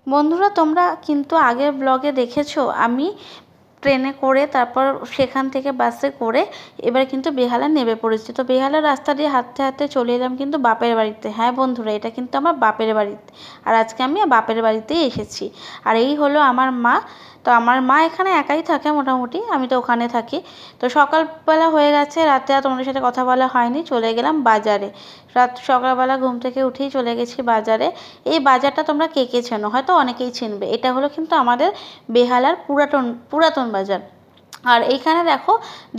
বন্ধুরা, তোমরা কিন্তু আগের ব্লগে দেখেছো আমি ট্রেনে করে তারপর সেখান থেকে বাসে করে এবার কিন্তু বেহালা নেমে পড়েছি। তো বেহালার রাস্তা দিয়ে হাঁটতে হাঁটতে চলে এলাম কিন্তু বাপের বাড়িতে। হ্যাঁ বন্ধুরা, এটা কিন্তু আমার বাপের বাড়িতে, আর আজকে আমি বাপের বাড়িতেই এসেছি। আর এই হলো আমার মা। তো আমার মা এখানে একাই থাকে মোটামুটি, আমি তো ওখানে থাকি। তো সকালবেলা হয়ে গেছে, রাতে আর তোমাদের সাথে কথা বলা হয়নি, চলে গেলাম বাজারে। সকালবেলা ঘুম থেকে উঠেই চলে গেছি বাজারে। এই বাজারটা তোমরা কে কে চেনো, হয়তো অনেকেই চিনবে। এটা হলো কিন্তু আমাদের বেহালার পুরাতন বাজার। আর এইখানে দেখো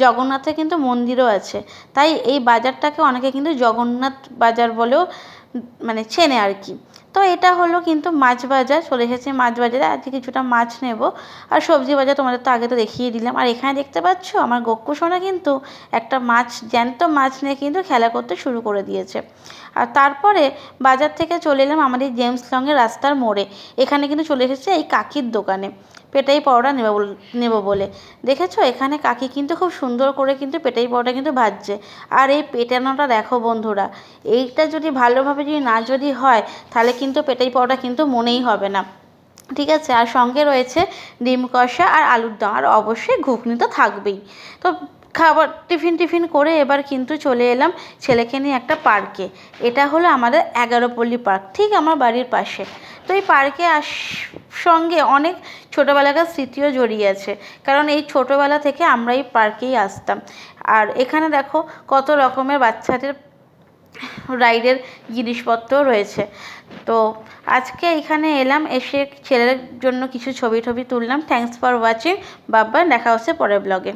জগন্নাথের কিন্তু মন্দিরও আছে, তাই এই বাজারটাকে অনেকে কিন্তু জগন্নাথ বাজার বলেও মানে চেনে আর কি। তো এটা হলো কিন্তু মাছ বাজার, চলে এসেছে মাছ বাজারে। আজকে কিছুটা মাছ নেব। আর সবজি বাজার তোমাদের তো আগে তো দেখিয়ে দিলাম। আর এখানে দেখতে পাচ্ছ আমার গক্কু সোনা কিন্তু একটা জ্যান্ত মাছ নিয়ে কিন্তু খেলা করতে শুরু করে দিয়েছে। আর তারপরে বাজার থেকে চলে এলাম আমাদের জেমস লংয়ের রাস্তার মোড়ে। এখানে কিন্তু চলে এসেছে এই কাকির দোকানে পেটাই পাউডার নেব বলে। দেখেছো এখানে কাকি কিন্তু খুব সুন্দর করে কিন্তু পেটাই পাউডার কিন্তু ভাজছে। আর এই পেটানোটা দেখো বন্ধুরা, এইটা যদি ভালোভাবে যদি হয় তাহলে কিন্তু পেটাই পাউডার কিন্তু মনেই হবে না। ঠিক আছে, আর সঙ্গে রয়েছে ডিম কষা আর আলুর দম, আর অবশ্যই ঘুগনি তো থাকবেই। তো খাবার টিফিন করে এবার কিন্তু চলে এলাম ছেলেকে নিয়ে একটা পার্কে। এটা হলো আমাদের 11পল্লী পার্ক, ঠিক আমার বাড়ির পাশে। তো এই পার্কে সঙ্গে অনেক ছোটোবেলাকার স্মৃতিও জড়িয়ে আছে, কারণ এই ছোটোবেলা থেকে আমরা এই পার্কেই আসতাম। আর এখানে দেখো কত রকমের বাচ্চাদের রাইডের জিনিসপত্র রয়েছে। তো আজকে এখানে এলাম, এসে ছেলের জন্য কিছু ছবি তুললাম। Thanks for watching. বাবা, দেখা হচ্ছে পরের ব্লগে।